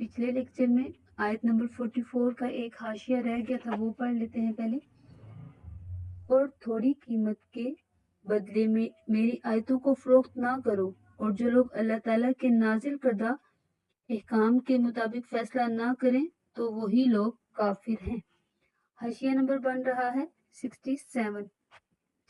पिछले लेक्चर में आयत नंबर 44 का एक हाशिया रह गया था, वो पढ़ लेते हैं पहले। और थोड़ी कीमत के बदले में मेरी आयतों को फरोख्त ना करो, और जो लोग अल्लाह ताला के नाजिल करदा अहकाम के मुताबिक फैसला ना करें तो वही लोग काफिर हैं। हाशिया नंबर बन रहा है 67।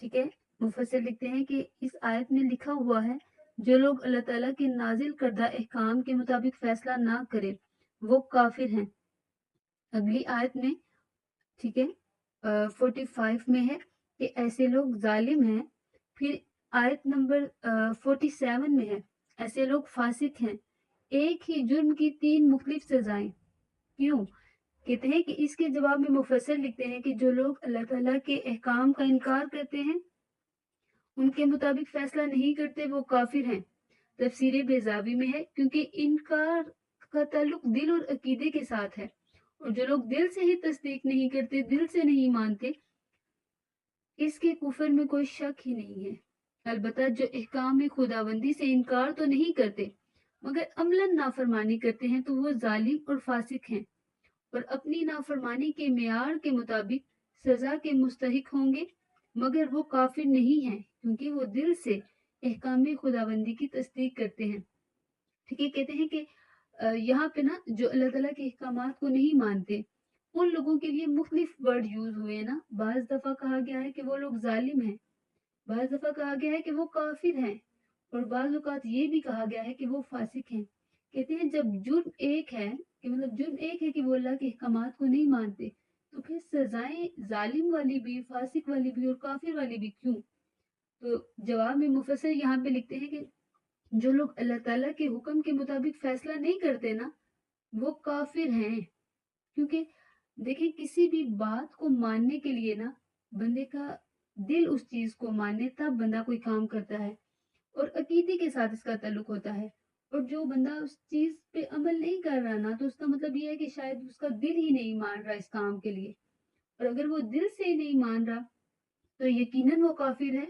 ठीक है, मुफस्सिर लिखते हैं कि इस आयत में लिखा हुआ है जो लोग अल्लाह ताला के नाजिल करदा अहकाम के मुताबिक फैसला ना करें वो काफिर हैं। अगली आयत में, ठीक है, 45 में है कि ऐसे लोग जालिम हैं। फिर आयत नंबर 47 में है ऐसे लोग फासिक हैं। एक ही जुर्म की 3 मुख्तलिफ सजाएं। क्यों? कहते हैं कि इसके जवाब में मुफस्सिर लिखते हैं कि जो लोग अल्लाह ताला के अहकाम का इनकार करते हैं, उनके मुताबिक फैसला नहीं करते, वो काफिर हैं। तफसीर बेजावी में है क्योंकि इनकार का ताल्लुक दिल और अकीदे के साथ है, और जो लोग दिल से ही तस्दीक नहीं करते, दिल से नहीं मानते, इसके कुफर में कोई शक ही नहीं है। अलबत्ता जो अहकाम खुदाबंदी से इनकार तो नहीं करते मगर अमलन नाफरमानी करते हैं तो वो जालिम और फासिक हैं, और अपनी नाफरमानी के मेयार के मुताबिक सजा के मुस्तहिक होंगे, मगर वो काफिर नहीं हैं क्योंकि वो दिल से अहकाम खुदाबंदी की तस्दीक करते हैं। ठीक है, कहते हैं कि यहाँ पे ना जो अल्लाह ताला के अहकामात को नहीं मानते उन लोगों के लिए मुख्तलिफ वर्ड यूज हुए हैं ना। बाज दफा कहा गया है कि वो लोग जालिम हैं, बाज दफा कहा गया है कि वो काफिर हैं, और बाज औकात ये भी कहा गया है कि वो फासिक हैं। कहते हैं जब जुर्म एक है कि मतलब जुर्म एक है कि वो अल्लाह के अहकामात को नहीं मानते, तो फिर सजाएं जालिम वाली भी, फासिक वाली भी और काफिर वाली भी क्यों? तो जवाब में मुफस्सिर यहाँ पे लिखते हैं कि जो लोग अल्लाह ताला के हुक्म के मुताबिक फैसला नहीं करते ना, वो काफिर हैं। क्योंकि देखिए, किसी भी बात को मानने के लिए ना बंदे का दिल उस चीज को माने तब बंदा कोई काम करता है, और अकीदे के साथ इसका ताल्लुक होता है। और जो बंदा उस चीज पे अमल नहीं कर रहा ना, तो उसका मतलब ये है कि शायद उसका दिल ही नहीं मान रहा इस काम के लिए। और अगर वो दिल से ही नहीं मान रहा तो यकीनन वो काफिर है।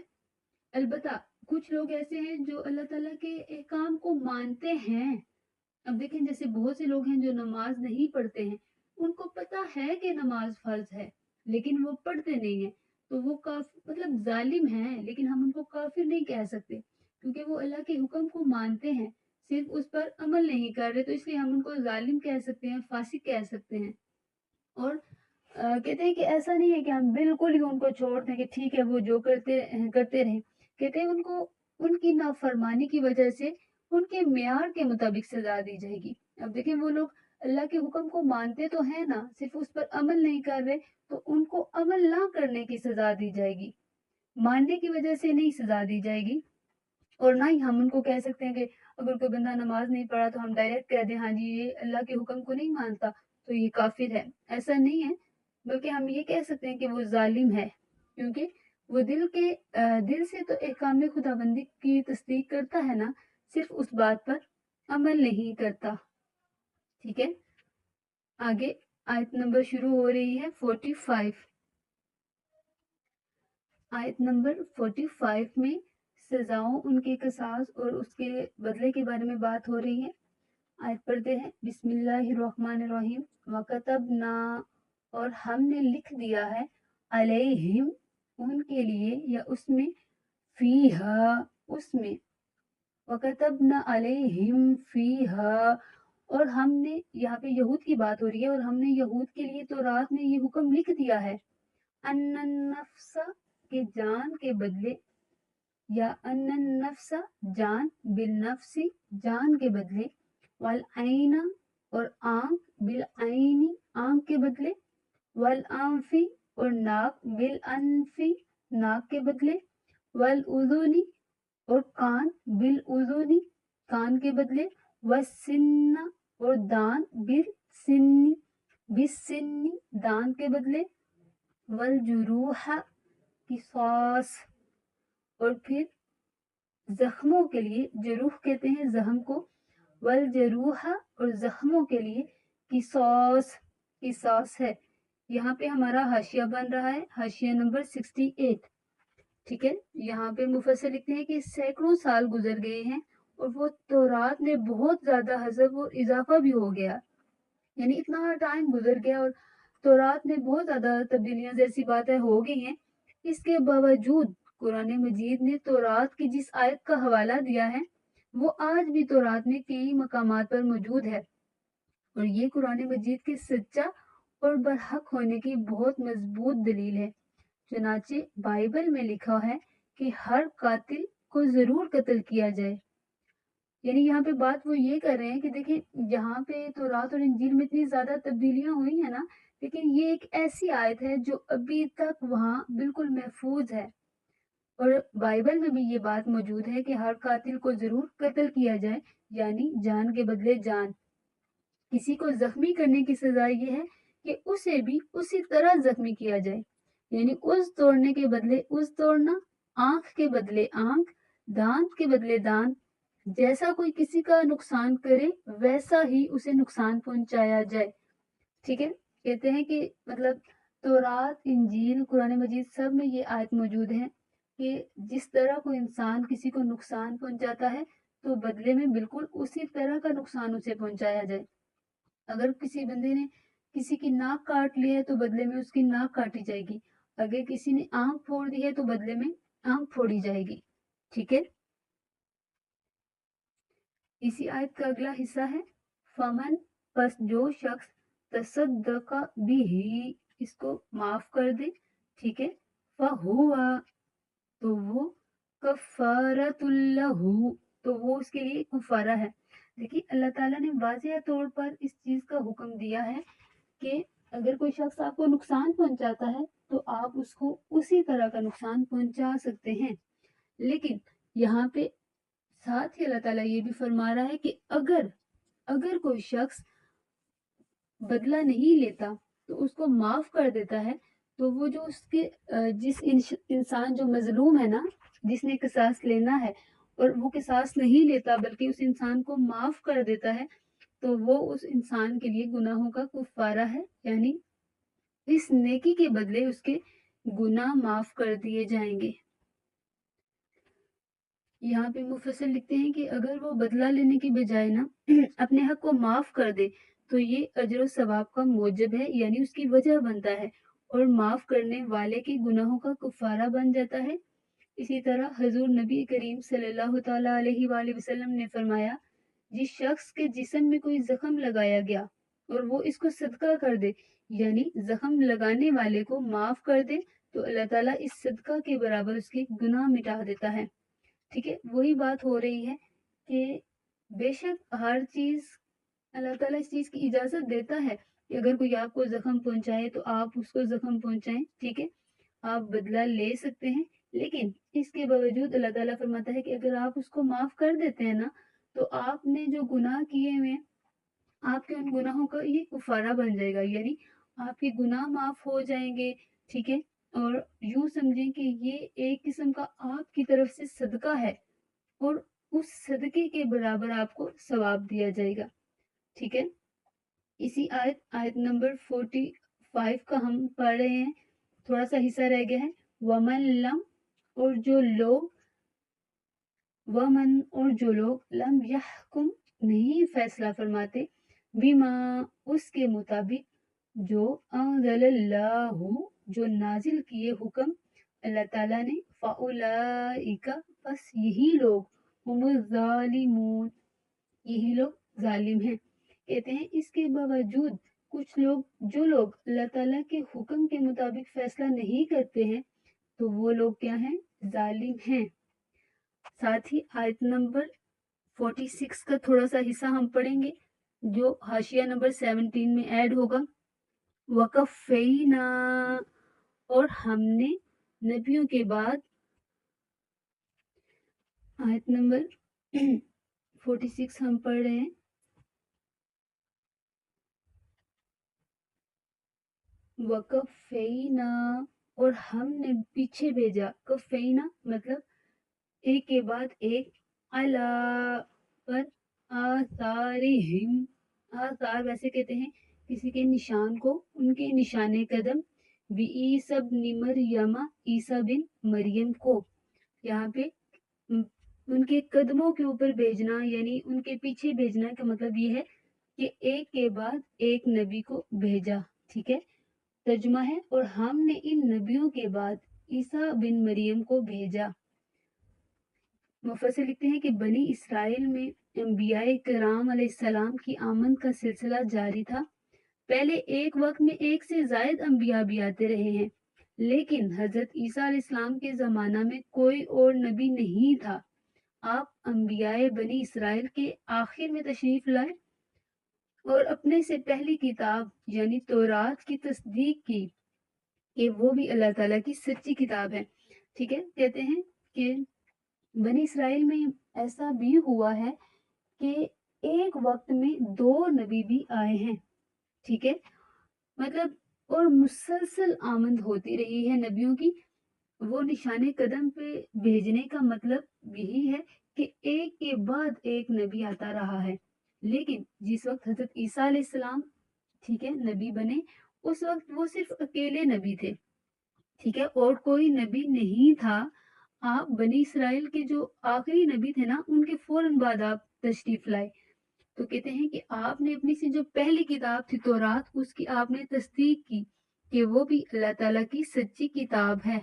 अलबत्ता कुछ लोग ऐसे हैं जो अल्लाह ताला के अहकाम को मानते हैं। अब देखें, जैसे बहुत से लोग हैं जो नमाज नहीं पढ़ते हैं, उनको पता है कि नमाज फर्ज है लेकिन वो पढ़ते नहीं है, तो वो मतलब जालिम हैं, लेकिन हम उनको काफिर नहीं कह सकते क्योंकि वो अल्लाह के हुक्म को मानते हैं, सिर्फ उस पर अमल नहीं कर रहे, तो इसलिए हम उनको जालिम कह सकते हैं, फासिक कह सकते हैं। और कहते हैं कि ऐसा नहीं है कि हम बिल्कुल ही उनको छोड़ दें कि ठीक है वो जो करते रहे। कहते हैं उनको उनकी नाफरमानी की वजह से उनके मेयार के मुताबिक सजा दी जाएगी। अब देखें, वो लोग अल्लाह के हुक्म को मानते तो है ना, सिर्फ उस पर अमल नहीं कर रहे, तो उनको अमल ना करने की सजा दी जाएगी, मानने की वजह से नहीं सजा दी जाएगी। और ना ही हम उनको कह सकते हैं कि अगर कोई बंदा नमाज नहीं पढ़ा तो हम डायरेक्ट कह दें हाँ जी ये अल्लाह के हुक्म को नहीं मानता तो ये काफिर है। ऐसा नहीं है, बल्कि हम ये कह सकते हैं कि वो जालिम है, क्योंकि वो दिल से तो अहकाम खुदाबंदी की तस्दीक करता है ना, सिर्फ उस बात पर अमल नहीं करता। ठीक है, आगे आयत नंबर शुरू हो रही है 45। आयत नंबर 45 में सजाओं, उनके कसास और उसके बदले के बारे में बात हो रही है। आयत पढ़ते हैं, बिस्मिल्लाहिर्रहमानिर्रहीम। वकतबना, और हमने लिख दिया है, अलैहिम, उनके लिए, या उसमें, फीहा, उसमें, वकतबना अलैहिम फीहा, और हमने, यहाँ पे यहूद की बात हो रही है, और हमने यहूद के लिए तो रात में ये हुक्म लिख दिया है, अन्नन नफ्सा, के जान के बदले, या अन्नन नफ्सा, जान, बिल नफ्सी, जान के बदले, वल आईना, और आंख, बिल आईनी, आंख के बदले, वल आंफी, और नाक, बिल अनफी, नाक के बदले, वल उजुनी, और कान, बिल उजुनी, कान के बदले, वसिन्ना, और दान, बिल सिन्नी, बिसिन्नी, दान के बदले, वल जुरूहा, किसास, और फिर जख्मों के लिए, जरूह कहते हैं जख्म को, वल जरूहा, और जख्मों के लिए किसास, किसास है। यहाँ पे हमारा हाशिया बन रहा है, हाशिया नंबर 68। ठीक है, यहाँ पे मुफस्सिर लिखते हैं कि सैकड़ों साल गुजर गए हैं और वो तौरात में बहुत ज्यादा हज़फ और इजाफा भी हो गया, यानी इतना टाइम गुजर गया और तौरात में बहुत ज़्यादा तब्दीलियाँ जैसी बातें हो गई हैं। इसके बावजूद कुरान मजीद ने तौरात की जिस आयत का हवाला दिया है, वो आज भी तौरात में कई मकामात पर मौजूद है और ये कुरान मजीद के सच्चा और बरहक होने की बहुत मजबूत दलील है। चुनाचे बाइबल में लिखा है कि हर कातिल को ज़रूर कत्ल किया जाए। यानी यहाँ पे बात वो ये कर रहे हैं कि देखिए यहाँ पे तौरात और इंजील में इतनी ज़्यादा तब्दीलियाँ हुई हैं ना, लेकिन ये एक ऐसी आयत है जो अभी तक वहाँ बिल्कुल महफूज है और बाइबल में भी ये बात मौजूद है कि हर कातिल को ज़रूर कत्ल किया जाए, यानी जान के बदले जान। किसी को ज़ख्मी करने की सज़ा ये है कि उसे भी उसी तरह ज़ख्मी किया जाए, यानी उस तोड़ने के बदले उस तोड़ना, आँख के बदले आँख, दाँत के बदले दाँत, जैसा कोई किसी का नुकसान करे वैसा ही उसे नुकसान पहुंचाया जाए। ठीक है, कहते हैं कि मतलब तौरात, इंजील, कुरान मजीद सब में ये आयत मौजूद है कि जिस तरह कोई इंसान किसी को नुकसान पहुंचाता है तो बदले में बिल्कुल उसी तरह का नुकसान उसे पहुंचाया जाए। अगर किसी बंदे ने किसी की नाक काट ली है तो बदले में उसकी नाक काटी जाएगी। अगर किसी ने आंख फोड़ दी है तो बदले में आंख फोड़ी जाएगी। ठीक है, इसी आयत का अगला हिस्सा है फमन, बस जो शख्स तसद्दका बिही, इसको माफ कर दे, ठीक है, फहुआ, तो वो कफ़ारतुल्लहु, तो वो उसके लिए कुफारा है। देखिए अल्लाह ताला ने वाज़ेह तौर पर इस चीज़ का हुक्म दिया है कि अगर कोई शख्स आपको नुकसान पहुंचाता है तो आप उसको उसी तरह का नुकसान पहुंचा सकते हैं। लेकिन यहाँ पे साथ ही अल्लाह ताला ये भी फरमा रहा है कि अगर अगर कोई शख्स बदला नहीं लेता तो उसको माफ कर देता है, तो वो जो उसके जिस इंसान जो मजलूम है ना, जिसने किसास लेना है और वो किसास नहीं लेता बल्कि उस इंसान को माफ कर देता है, तो वो उस इंसान के लिए गुनाहों का कुफारा है, यानी इस नेकी के बदले उसके गुनाह माफ कर दिए जाएंगे। यहाँ पे मुफस्सिर लिखते हैं कि अगर वो बदला लेने की बजाय ना अपने हक को माफ कर दे तो ये अजर सवाब का मौजब है, यानी उसकी वजह बनता है और माफ करने वाले के गुनाहों का कुफारा बन जाता है। इसी तरह हजूर नबी करीम सल्लल्लाहु ताला अलैहि वसल्लम ने फरमाया, जिस शख्स के जिस्म में कोई जख्म लगाया गया और वो इसको सदका कर दे, यानी जख्म लगाने वाले को माफ कर दे, तो अल्लाह ताला इस सदका के बराबर उसके गुनाह मिटा देता है। ठीक है, वही बात हो रही है कि बेशक हर चीज अल्लाह ताला इस चीज की इजाजत देता है कि अगर कोई आपको जख्म पहुंचाए तो आप उसको जख्म पहुंचाएं, ठीक है, आप बदला ले सकते हैं। लेकिन इसके बावजूद अल्लाह ताला फरमाता है कि अगर आप उसको माफ कर देते हैं ना, तो आपने जो गुनाह किए हुए हैं, आपके उन गुनाहों का ये कुफारा बन जाएगा, यानी आपके गुनाह माफ हो जाएंगे। ठीक है, और यूं समझें कि ये एक किस्म का आपकी तरफ से सदका है और उस सदके के बराबर आपको सवाब दिया जाएगा। ठीक है, इसी आयत आयत नंबर 45 का हम पढ़ रहे हैं, थोड़ा सा हिस्सा रह गया है। वमन लम, और जो लोग, वमन और जो लोग लम यहकुम, नहीं फैसला फरमाते, बिमा, उसके मुताबिक, जो अंज़लल्लाहु, जो नाजिल किए हुक्म अल्लाह ताला ने, फाउलाइका, बस यही लोग, हुमुल जालिमून, यही लोग जालिम हैं। कहते हैं इसके बावजूद कुछ लोग, जो लोग अल्लाह ताला के हुक्म के मुताबिक फैसला नहीं करते हैं, तो वो लोग क्या हैं, जालिम हैं। साथ ही आयत नंबर 46 का थोड़ा सा हिस्सा हम पढ़ेंगे जो हाशिया नंबर 17 में ऐड होगा। वकफ़ैना, और हमने नबियों के बाद, आयत नंबर 46 हम पढ़ रहे हैं। वकफ़ैना, और हमने पीछे भेजा, कफ़ैना मतलब एक के बाद एक, अला, पर, आसारिहिम, आसार वैसे कहते हैं किसी के निशान को, उनके निशाने कदम, बी ईसा बिन मरियमा, ईसा बिन मरियम को, यहाँ पे उनके कदमों के ऊपर भेजना, यानी उनके पीछे भेजना का मतलब ये है کہ ایک کے بعد ایک نبی کو بھیجا. ٹھیک ہے, ترجمہ ہے اور ہم نے ان نبیوں کے بعد عیسیٰ بن مریم کو بھیجا. مفسر لکھتے ہیں کہ بنی اسرائیل میں انبیاء کرام علیہ السلام کی آمد کا سلسلہ جاری تھا. پہلے ایک وقت میں ایک سے زائد انبیاء بھی آتے رہے ہیں, لیکن حضرت عیسیٰ علیہ السلام کے زمانہ میں کوئی اور نبی نہیں تھا. آپ انبیاء بنی اسرائیل کے آخر میں تشریف لائے اور اپنے سے پہلی کتاب یعنی تورات کی تصدیق کی کہ وہ بھی اللہ تعالیٰ کی سچی کتاب ہے. ٹھیک ہے, کہتے ہیں کہ بنی اسرائیل میں ایسا بھی ہوا ہے کہ ایک وقت میں 2 نبی بھی آئے ہیں. ٹھیک ہے, مطلب اور مسلسل آمد ہوتی رہی ہے نبیوں کی. وہ نشان قدم پہ بھیجنے کا مطلب یہی ہے کہ ایک کے بعد ایک نبی آتا رہا ہے. لیکن جس وقت حضرت عیسیٰ علیہ السلام ٹھیک ہے نبی بنے, اس وقت وہ صرف اکیلے نبی تھے. ٹھیک ہے, اور کوئی نبی نہیں تھا. آپ بنی اسرائیل کے جو آخری نبی تھے نا, ان کے فوراً بعد آپ تشریف لائے. تو کہتے ہیں کہ آپ نے اپنی سے جو پہلی کتاب تھی تورات, اس کی آپ نے تصدیق کی کہ وہ بھی اللہ تعالیٰ کی سچی کتاب ہے.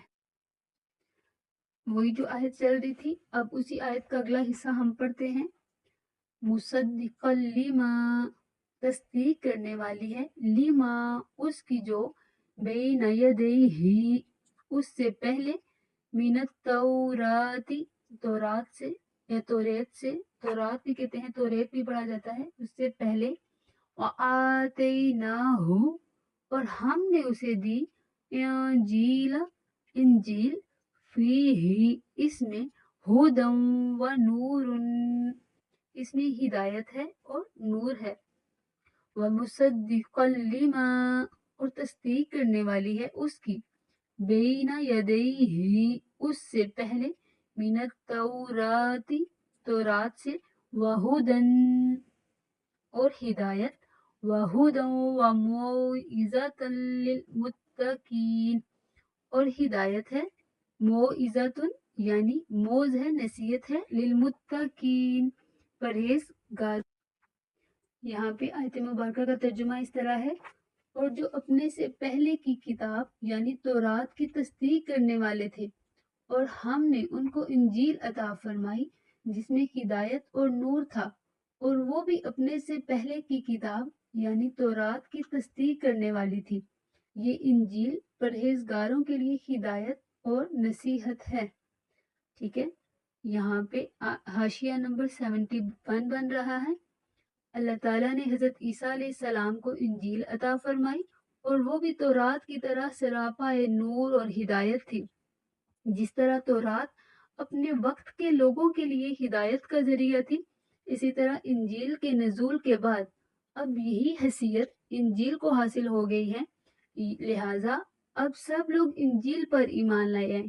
وہی جو آیت چل رہی تھی, اب اسی آیت کا اگلا حصہ ہم پڑھتے ہیں. مصدقا لما, تصدیق کرنے والی ہے, لما اس کی جو بین یدیہ اس سے پہلے, من التوراتی تورات سے یا توریت سے, تورات بھی کہتے ہیں, توریت بھی پڑھا جاتا ہے, اس سے پہلے. وآتیناہ اور ہم نے اسے دی, انجیل انجیل, فیہ اس میں, ہدی و نور اس میں ہدایت ہے اور نور ہے. ومصدقا لما اور تصدیق کرنے والی ہے اس کی, بین یدیہ اس سے پہلے, من التورات تورات سے, وہدن اور ہدایت, وہدن وموعظۃ للمتقین اور ہدایت ہے, موعظۃ یعنی موز ہے, نصیحت ہے, للمتقین پرہیزگار. یہاں پہ آیت مبارکہ کا ترجمہ اس طرح ہے, اور جو اپنے سے پہلے کی کتاب یعنی تورات کی تصدیق کرنے والے تھے, اور ہم نے ان کو انجیل عطا فرمائی جس میں ہدایت اور نور تھا, اور وہ بھی اپنے سے پہلے کی کتاب یعنی تورات کی تصدیق کرنے والی تھی. یہ انجیل پرہیزگاروں کے لیے ہدایت اور نصیحت ہے. ٹھیک ہے, یہاں پہ حاشیہ نمبر 71 بن رہا ہے. اللہ تعالیٰ نے حضرت عیسیٰ علیہ السلام کو انجیل عطا فرمائی, اور وہ بھی تورات کی طرح سراپا نور اور ہدایت تھی. جس طرح تورات اپنے وقت کے لوگوں کے لیے ہدایت کا ذریعہ تھی, اسی طرح انجیل کے نزول کے بعد اب یہی حیثیت انجیل کو حاصل ہو گئی ہے. لہٰذا اب سب لوگ انجیل پر ایمان لائے ہیں.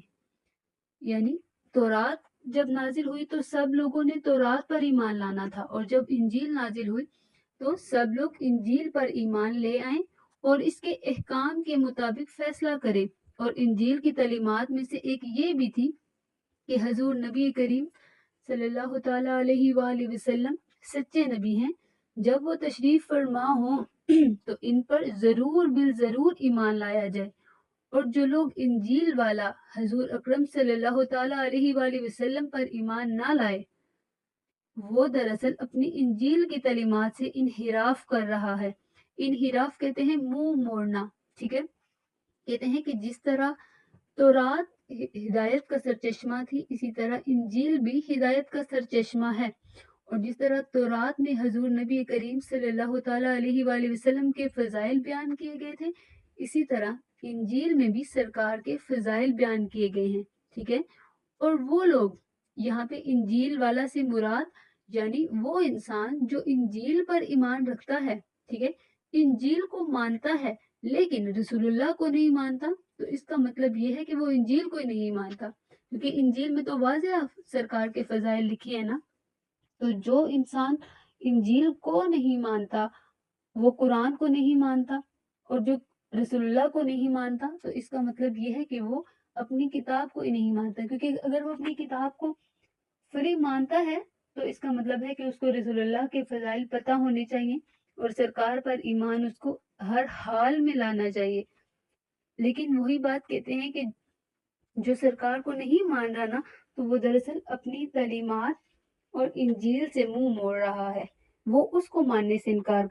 یعنی تورات جب نازل ہوئی تو سب لوگوں نے تورات پر ایمان لانا تھا, اور جب انجیل نازل ہوئی تو سب لوگ انجیل پر ایمان لے آئیں اور اس کے احکام کے مطابق فیصلہ کریں. اور انجیل کی تعلیمات میں سے ایک یہ بھی تھی کہ حضور نبی کریم صلی اللہ تعالیٰ علیہ وآلہ وسلم سچے نبی ہیں. جب وہ تشریف فرما ہوں تو ان پر ضرور بالضرور ایمان لایا جائے. اور جو لوگ انجیل والا حضور اکرم صلی اللہ تعالیٰ علیہ وآلہ وسلم پر ایمان نہ لائے, وہ دراصل اپنی انجیل کی تعلیمات سے انحراف کر رہا ہے. انحراف کہتے ہیں منہ موڑنا. ٹھیک ہے, کہتے ہیں کہ جس طرح تورات ہدایت کا سرچشمہ تھی, اسی طرح انجیل بھی ہدایت کا سرچشمہ ہے. اور جس طرح تورات میں حضور نبی کریم صلی اللہ تعالیٰ علیہ وآلہ وسلم کے فضائل بیان کیے گئے تھے, اسی طرح انجیل میں بھی سرکار کے فضائل بیان کیے گئے ہیں. ٹھیک ہے, اور وہ لوگ یہاں پہ انجیل والا سے مراد یعنی وہ انسان جو انجیل پر ایمان رکھتا ہے, ٹھیک ہے, انجیل کو مانتا ہے لیکن رسول اللہ کو نہیں مانتا, تو اس کا مطلب یہ ہے کہ وہ انجیل کو ہی نہیں مانتا, کیونکہ انجیل میں تو واضح سرکار کے فضائل لکھی ہے نا. تو جو انسان انجیل کو نہیں مانتا وہ قرآن کو نہیں مانتا, اور جو رسول اللہ کو نہیں مانتا تو اس کا مطلب یہ ہے کہ وہ اپنی کتاب کو ہی نہیں مانتا. کیونکہ اگر وہ اپنی کتاب کو فری مانتا ہے تو اس کا مطلب ہے کہ اس کو رسول اللہ کے فضائل پتہ ہونے چاہیے, اور سرکار پر ایمان اس کو ہر حال میں لانا چاہیے. لیکن وہی بات کہتے ہیں کہ جو سرکار کو نہیں مان رہا نا، تو وہ دراصل اپنی تعلیمات اور انجیل سے منہ موڑ رہا ہے، وہ اس کو ماننے سے انکار